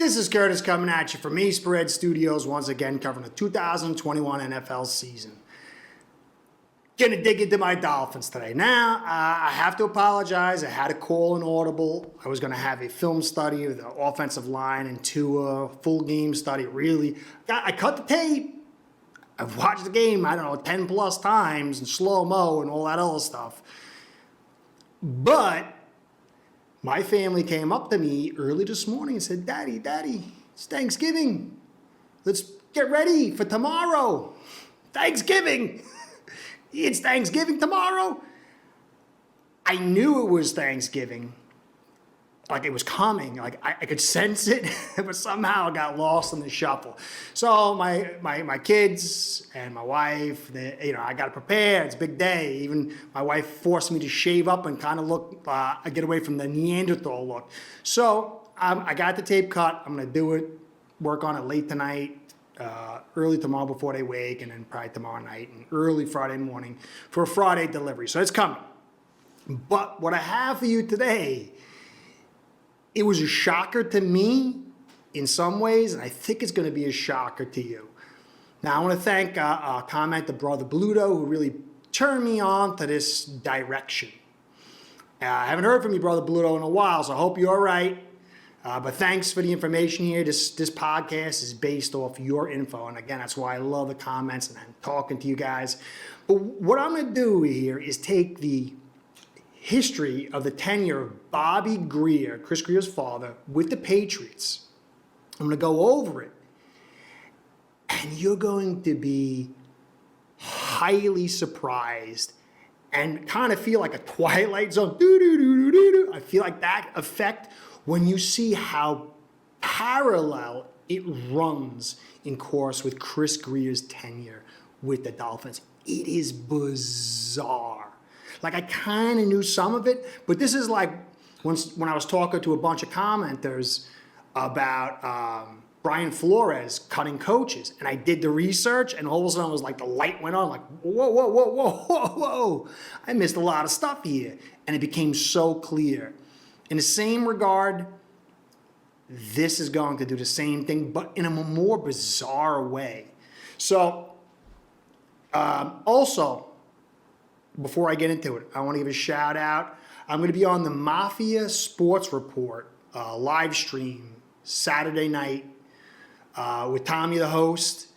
This is Curtis coming at you from AcePerHead Studios, once again covering the 2021 NFL season. Gonna dig into my Dolphins today. Now, I have to apologize. I had to call an audible. I was gonna have a film study of the offensive line and Tua, full game study. Really, I cut the tape. I've watched the game, 10 plus times in slow-mo and all that other stuff. But my family came up to me early this morning and said, Daddy, it's Thanksgiving. Let's get ready for tomorrow. Thanksgiving. It's Thanksgiving tomorrow. I knew it was Thanksgiving. Like it was coming. Like I could sense it, but somehow it got lost in the shuffle. So my kids and my wife, I got to prepare. It's a big day. Even my wife forced me to shave up and kind of look, get away from the Neanderthal look. So I got the tape cut. I'm going to do it, work on it late tonight, early tomorrow before they wake, and then probably tomorrow night and early Friday morning for a Friday delivery. So it's coming. But what I have for you today, it was a shocker to me in some ways, and I think it's going to be a shocker to you. Now, I want to thank commenter Brother Bluto, who really turned me on to this direction. I haven't heard from you, Brother Bluto, in a while, so I hope you're all right. But thanks for the information here. This podcast is based off your info, and again, that's why I love the comments and I'm talking to you guys. But what I'm going to do here is take the history of the tenure of Bobby Grier, Chris Grier's father, with the Patriots. I'm going to go over it. And you're going to be highly surprised and kind of feel like a Twilight Zone. I feel like that effect when you see how parallel it runs in course with Chris Grier's tenure with the Dolphins. It is bizarre. Like, I kind of knew some of it, but this is like when I was talking to a bunch of commenters about Brian Flores cutting coaches, and I did the research, and all of a sudden it was like the light went on, like, whoa. I missed a lot of stuff here, and it became so clear. In the same regard, this is going to do the same thing, but in a more bizarre way. So, also, before I get into it, I want to give a shout out. I'm going to be on the Mafia Sports Report live stream Saturday night with Tommy, the host.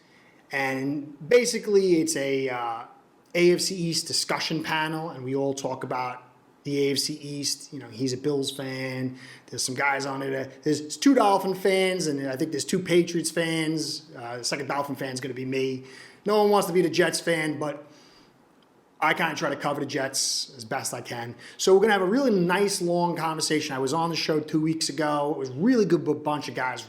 And basically, it's a AFC East discussion panel, and we all talk about the AFC East. He's a Bills fan. There's some guys on it. There's 2 Dolphin fans, and I think there's 2 Patriots fans. The second Dolphin fan is going to be me. No one wants to be the Jets fan, but I kind of try to cover the Jets as best I can. So we're going to have a really nice, long conversation. I was on the show 2 weeks ago. It was a really good bunch of guys,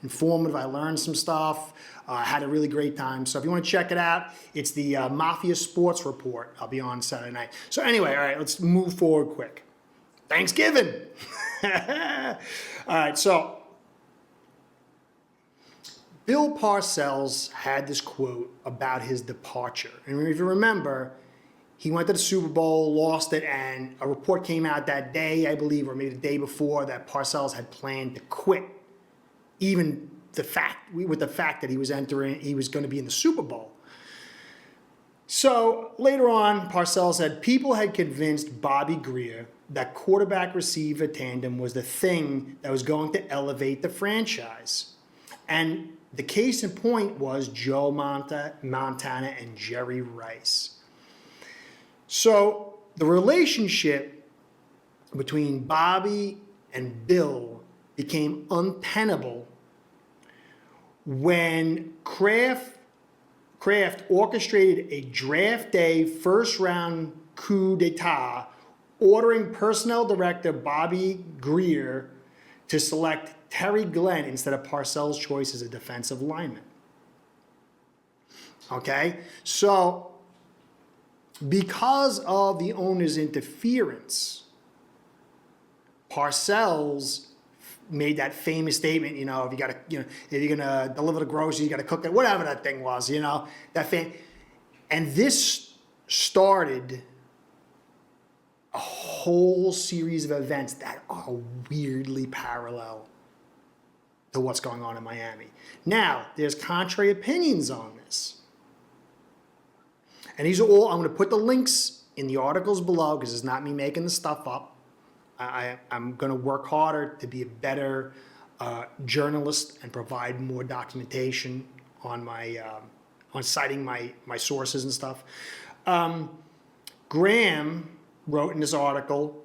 informative. I learned some stuff. I had a really great time. So if you want to check it out, it's the Mafia Sports Report. I'll be on Saturday night. So anyway, all right, let's move forward quick. Thanksgiving. All right, so Bill Parcells had this quote about his departure. And if you remember, he went to the Super Bowl, lost it, and a report came out that day, I believe, or maybe the day before, that Parcells had planned to quit. Even with the fact that he was going to be in the Super Bowl. So later on, Parcells said people had convinced Bobby Grier that quarterback-receiver tandem was the thing that was going to elevate the franchise. And the case in point was Joe Montana and Jerry Rice. So the relationship between Bobby and Bill became untenable when Kraft orchestrated a draft day first-round coup d'etat, ordering personnel director Bobby Grier to select Terry Glenn instead of Parcells' choice as a defensive lineman. Okay? So, because of the owner's interference, Parcells made that famous statement, if you're gonna deliver the groceries, you gotta cook it, whatever that thing was, and this started a whole series of events that are weirdly parallel to what's going on in Miami. Now, there's contrary opinions on this. And these are all, I'm going to put the links in the articles below because it's not me making the stuff up. I'm going to work harder to be a better journalist and provide more documentation on my on citing my sources and stuff. Graham wrote in this article,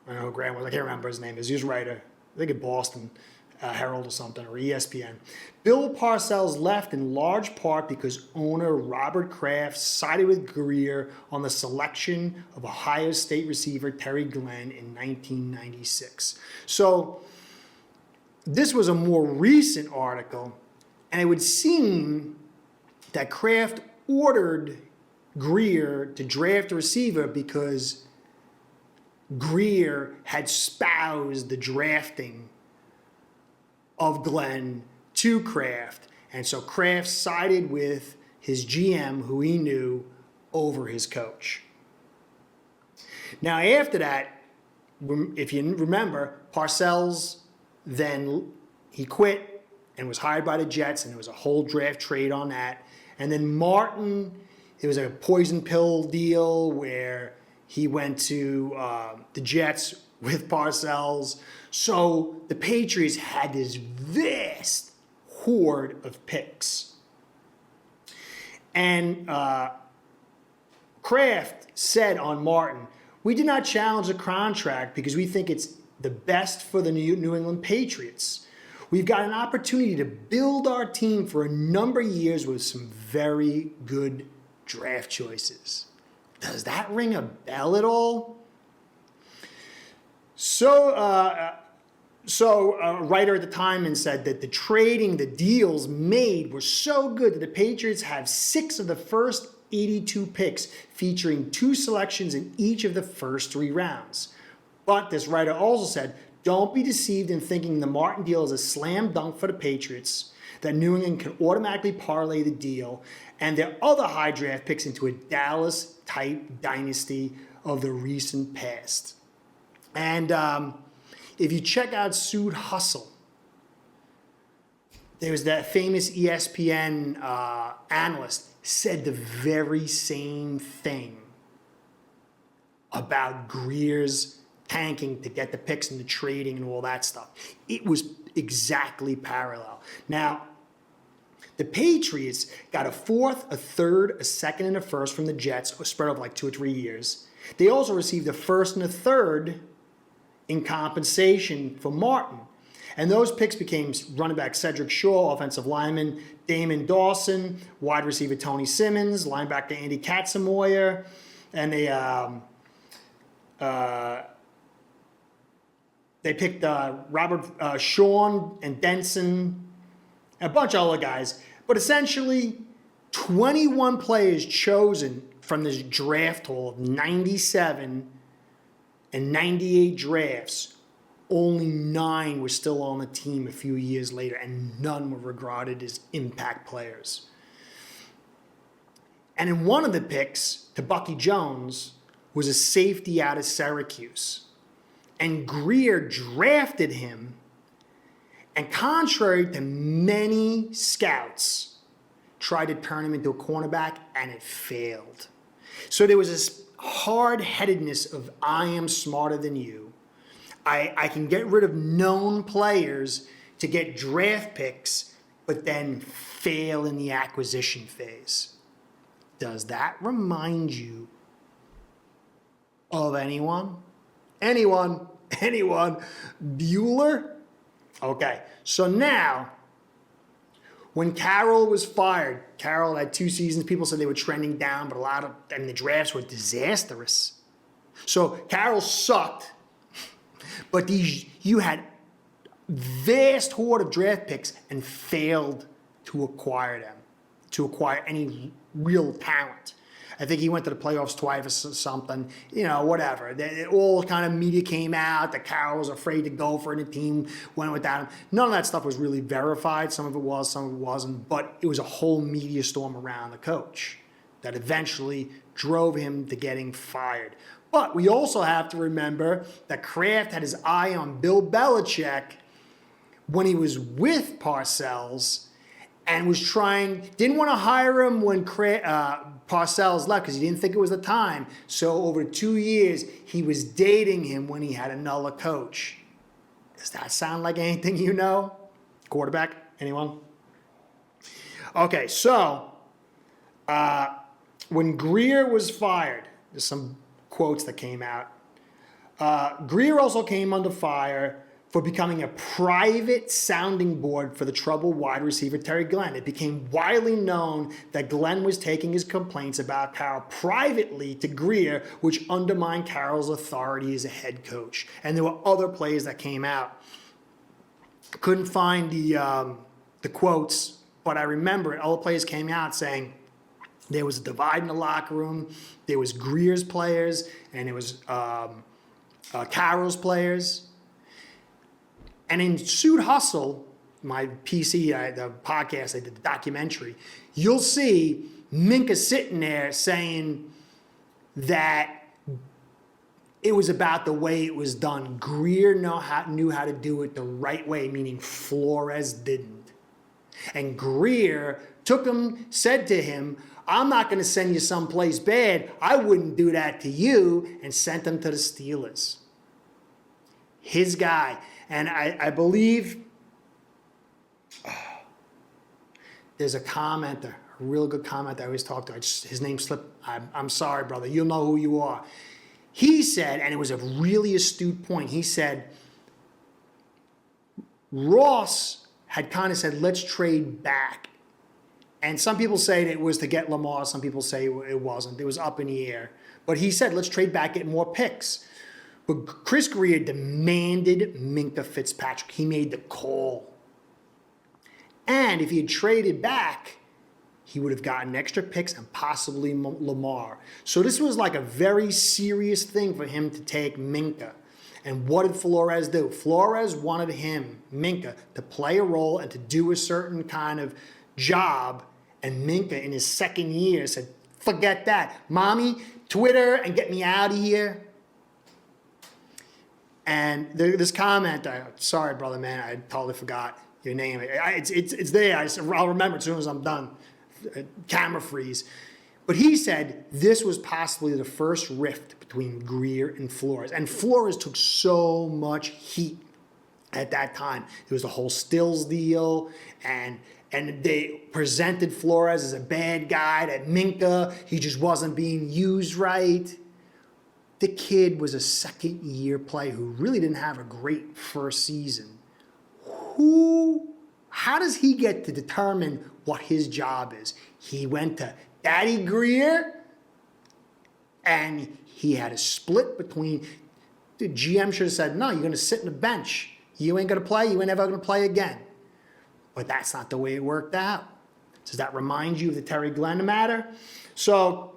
I don't know who Graham was, I can't remember his name, he was a writer, I think at Boston Herald or something, or ESPN. Bill Parcells left in large part because owner Robert Kraft sided with Grier on the selection of Ohio State receiver Terry Glenn in 1996. So this was a more recent article, and it would seem that Kraft ordered Grier to draft a receiver because Grier had espoused the drafting of Glenn to Kraft. And so Kraft sided with his GM, who he knew, over his coach. Now, after that, if you remember, Parcells then he quit and was hired by the Jets, and there was a whole draft trade on that. And then Martin, it was a poison pill deal where he went to the Jets with Parcells. So the Patriots had this vast horde of picks. And Kraft said on Martin, "We did not challenge the contract because we think it's the best for the New England Patriots. We've got an opportunity to build our team for a number of years with some very good draft choices." Does that ring a bell at all? So a writer at the time said that the deals made were so good that the Patriots have 6 of the first 82 picks, featuring 2 selections in each of the first 3 rounds. But this writer also said, don't be deceived in thinking the Martin deal is a slam dunk for the Patriots, that New England can automatically parlay the deal and their other high draft picks into a Dallas-type dynasty of the recent past. And if you check out Sued Hustle, there was that famous ESPN analyst said the very same thing about Grier's tanking to get the picks and the trading and all that stuff. It was exactly parallel. Now, the Patriots got a 4th, a 3rd, a 2nd, and a 1st from the Jets, spread over like 2 or 3 years. They also received a 1st and a 3rd in compensation for Martin. And those picks became running back Cedric Shaw, offensive lineman Damon Dawson, wide receiver Tony Simmons, linebacker Andy Katzenmoyer, and they picked Robert Sean and Denson, a bunch of other guys. But essentially, 21 players chosen from this draft haul of 97 and 98 drafts. Only 9 were still on the team a few years later, and none were regarded as impact players. And in one of the picks, to Bucky Jones, was a safety out of Syracuse. And Grier drafted him, and contrary to many scouts, tried to turn him into a cornerback, and it failed. So there was this hard-headedness of, I am smarter than you. I can get rid of known players to get draft picks, but then fail in the acquisition phase. Does that remind you of anyone? Anyone? Bueller? Okay, so now, when Carroll was fired, Carroll had 2 seasons. People said they were trending down, but the drafts were disastrous. So Carroll sucked, but you had vast horde of draft picks and failed to acquire them, to acquire any real talent. I think he went to the playoffs twice or something, whatever. All kind of media came out that Carroll was afraid to go for it, and the team went without him. None of that stuff was really verified. Some of it was, some of it wasn't. But it was a whole media storm around the coach that eventually drove him to getting fired. But we also have to remember that Kraft had his eye on Bill Belichick when he was with Parcells and didn't want to hire him when Parcells left because he didn't think it was the time. So over 2 years, he was dating him when he had another coach. Does that sound like anything you know? Quarterback? Anyone? Okay, so when Grier was fired, there's some quotes that came out. Grier also came under fire for becoming a private sounding board for the troubled wide receiver Terry Glenn. It became widely known that Glenn was taking his complaints about Carroll privately to Grier, which undermined Carroll's authority as a head coach. And there were other plays that came out. Couldn't find the quotes, but I remember all the players came out saying there was a divide in the locker room. There was Grier's players, and there was Carroll's players. And in Suit Hustle, my PC, the podcast, I did the documentary, you'll see Minkah sitting there saying that it was about the way it was done. Grier knew how to do it the right way, meaning Flores didn't. And Grier said to him, I'm not going to send you someplace bad. I wouldn't do that to you, and sent him to the Steelers. His guy. And I believe there's a commenter, a real good commenter I always talk to. His name slipped. I'm sorry, brother. You'll know who you are. He said, and it was a really astute point, he said, Ross had kind of said, let's trade back. And some people say that it was to get Lamar. Some people say it wasn't. It was up in the air. But he said, let's trade back, get more picks. But Chris Grier demanded Minkah Fitzpatrick. He made the call. And if he had traded back, he would have gotten extra picks and possibly Lamar. So this was like a very serious thing for him to take Minkah. And what did Flores do? Flores wanted Minkah, to play a role and to do a certain kind of job. And Minkah, in his second year, said, forget that. Mommy, Twitter and get me out of here. And this comment, sorry, brother, man, I totally forgot your name. It's there. I'll remember as soon as I'm done. Camera freeze. But he said this was possibly the first rift between Grier and Flores. And Flores took so much heat at that time. There was the whole Stills deal, and they presented Flores as a bad guy, that Minkah, he just wasn't being used right. The kid was a second-year player who really didn't have a great first season. How does he get to determine what his job is? He went to Daddy Grier, and he had a split between, the GM should have said, no, you're going to sit in the bench. You ain't going to play. You ain't ever going to play again. But that's not the way it worked out. Does that remind you of the Terry Glenn matter? So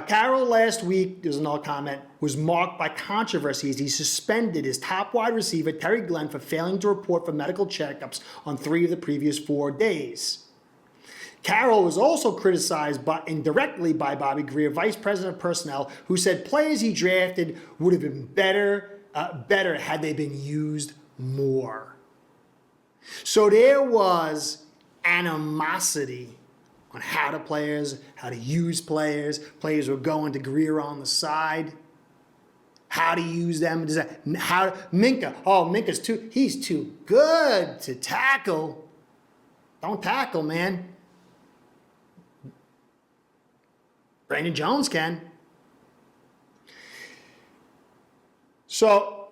Carroll last week, there's another comment, was marked by controversy as he suspended his top wide receiver, Terry Glenn, for failing to report for medical checkups on 3 of the previous 4 days. Carroll was also criticized indirectly by Bobby Grier, vice president of personnel, who said players he drafted would have been better had they been used more. So there was animosity on how to use players. Players were going to Grier on the side. How to use them. Minkah, he's too good to tackle. Don't tackle, man. Brandon Jones can. So,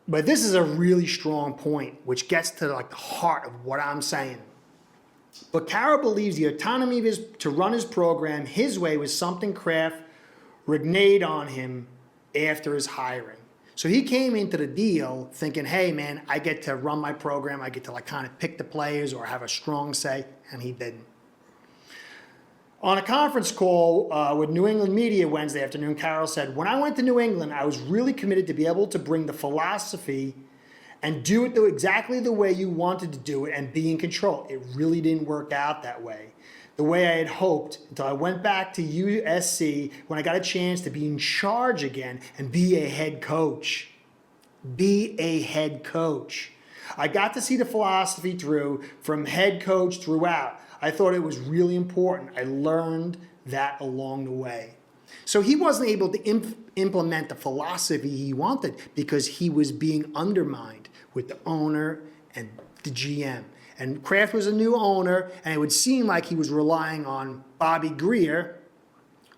but this is a really strong point, which gets to the heart of what I'm saying. But Carroll believes the autonomy to run his program his way was something Kraft reneged on him after his hiring. So he came into the deal thinking, hey, man, I get to run my program. I get to kind of pick the players or have a strong say, and he didn't. On a conference call with New England media Wednesday afternoon, Carroll said, when I went to New England, I was really committed to be able to bring the philosophy and do it exactly the way you wanted to do it and be in control. It really didn't work out that way, the way I had hoped, until I went back to USC when I got a chance to be in charge again and be a head coach. Be a head coach. I got to see the philosophy through from head coach throughout. I thought it was really important. I learned that along the way. So he wasn't able to implement the philosophy he wanted because he was being undermined with the owner and the GM. And Kraft was a new owner, and it would seem like he was relying on Bobby Grier,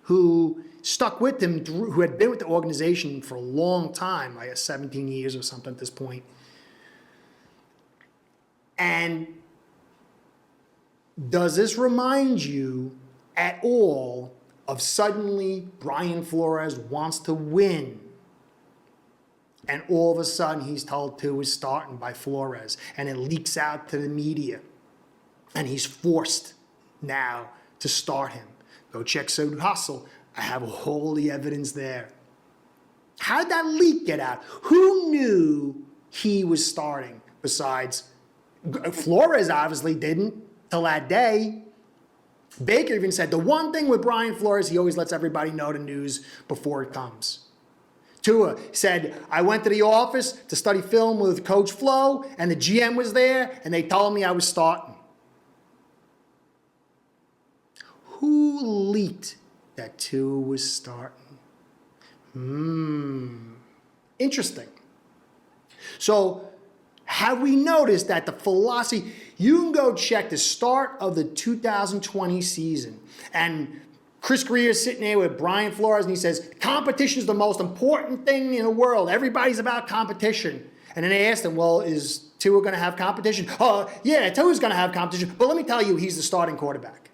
who stuck with him, who had been with the organization for a long time, like 17 years or something at this point. And does this remind you at all of suddenly Brian Flores wants to win, and all of a sudden he's told Tua is starting by Flores, and it leaks out to the media, and he's forced now to start him? Go check Sid Hustle. I have all the evidence there. How did that leak get out? Who knew he was starting besides Flores? Obviously didn't till that day. Baker even said the one thing with Brian Flores, he always lets everybody know the news before it comes. Tua said, I went to the office to study film with Coach Flo, and the GM was there, and they told me I was starting. Who leaked that Tua was starting? Interesting. So have we noticed that the philosophy, you can go check the start of the 2020 season, and Chris Grier is sitting there with Brian Flores, and he says, competition is the most important thing in the world. Everybody's about competition. And then they asked him, well, is Tua going to have competition? Oh, yeah, Tua's going to have competition. But let me tell you, he's the starting quarterback.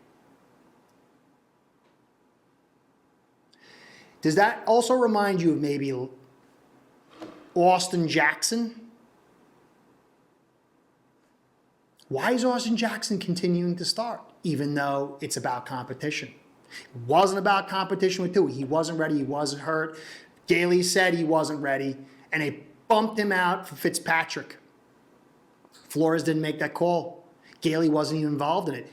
Does that also remind you of maybe Austin Jackson? Why is Austin Jackson continuing to start, even though it's about competition? It wasn't about competition with Tua. He wasn't ready. He wasn't hurt. Gailey said he wasn't ready, and they bumped him out for Fitzpatrick. Flores didn't make that call. Gailey wasn't even involved in it.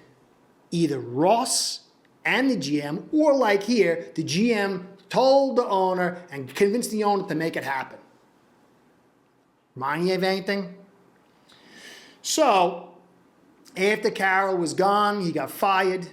Either Ross and the GM, or like here, the GM told the owner and convinced the owner to make it happen. Remind you of anything? So, after Carroll was gone, he got fired.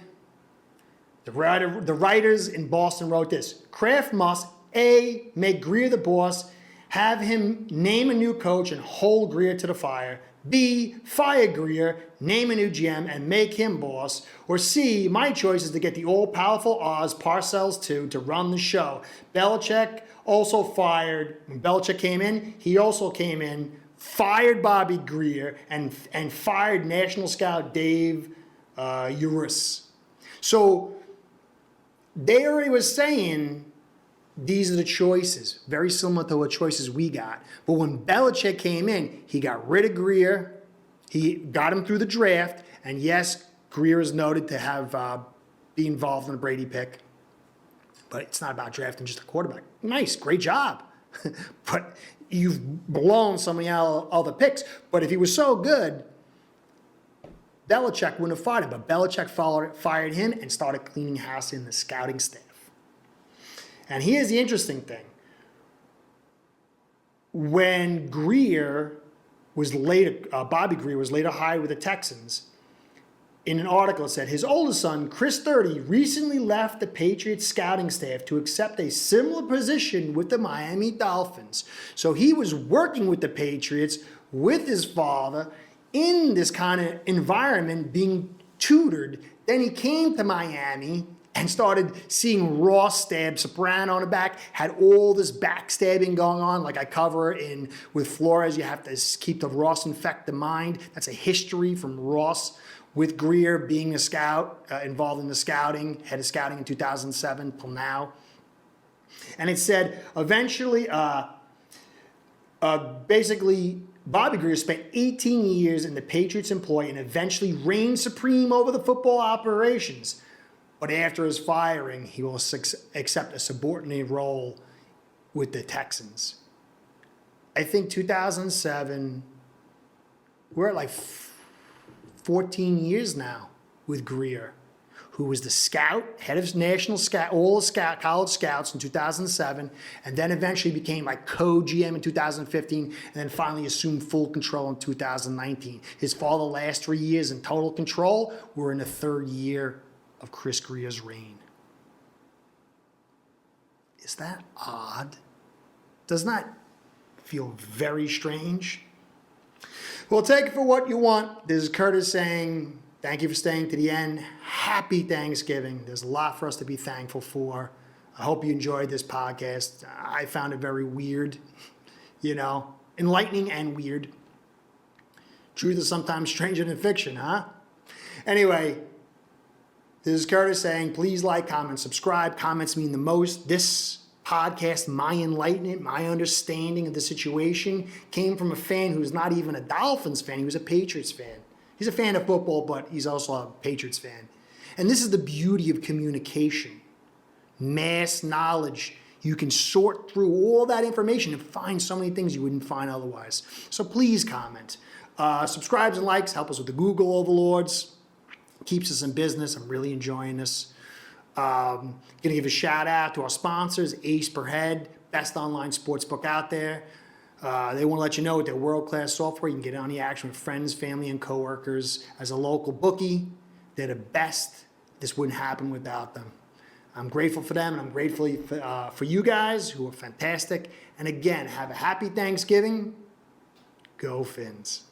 The writers in Boston wrote this: Kraft must A, make Grier the boss, have him name a new coach and hold Grier to the fire. B, fire Grier, name a new GM and make him boss. Or C, my choice is to get the all-powerful Oz, Parcells too, to run the show. Belichick also fired. When Belichick came in, he also came in, fired Bobby Grier, and fired National Scout Dave Uris. So they already was saying these are the choices, very similar to what choices we got. But when Belichick came in, he got rid of Grier. He got him through the draft. And yes, Grier is noted to have be involved in the Brady pick. But it's not about drafting just a quarterback. Nice, great job. But you've blown some of the other picks. But if he was so good, Belichick wouldn't have fired him. But Belichick fired him and started cleaning house in the scouting staff. And here's the interesting thing. When Grier was later, Bobby Grier was later hired with the Texans, in an article it said, his oldest son, Chris 30, recently left the Patriots scouting staff to accept a similar position with the Miami Dolphins. So he was working with the Patriots, with his father, in this kind of environment, being tutored. Then he came to Miami and started seeing Ross stab Soprano on the back, had all this backstabbing going on, like I cover in with Flores. You have to keep the Ross infect the mind. That's a history from Ross with Grier being a scout, involved in the scouting, head of scouting in 2007 till now. And it said, eventually, basically, Bobby Grier spent 18 years in the Patriots' employ and eventually reigned supreme over the football operations. But after his firing, he will accept a subordinate role with the Texans. I think 2007, we're at like 14 years now with Grier. who was the scout, head of national scout, all the college scouts in 2007, and then eventually became like co-GM in 2015, and then finally assumed full control in 2019. His father last 3 years in total control. We're in the third year of Chris Grier's reign. Is that odd? Doesn't that feel very strange? Well, take it for what you want. This is Curtis saying, thank you for staying to the end. Happy Thanksgiving. There's a lot for us to be thankful for. I hope you enjoyed this podcast. I found it very weird, enlightening and weird. Truth is sometimes stranger than fiction, huh? Anyway, this is Curtis saying, please like, comment, subscribe. Comments mean the most. This podcast, my enlightenment, my understanding of the situation came from a fan who's not even a Dolphins fan. He was a Patriots fan. He's a fan of football, but he's also a Patriots fan. And this is the beauty of communication. Mass knowledge. You can sort through all that information and find so many things you wouldn't find otherwise. So please comment. Subscribes and likes help us with the Google overlords. Keeps us in business. I'm really enjoying this. Going to give a shout out to our sponsors, AcePerHead, best online sportsbook out there. They want to let you know with their world-class software, you can get on the action with friends, family, and coworkers. As a local bookie, they're the best. This wouldn't happen without them. I'm grateful for them, and I'm grateful for you guys who are fantastic. And again, have a happy Thanksgiving. Go Fins.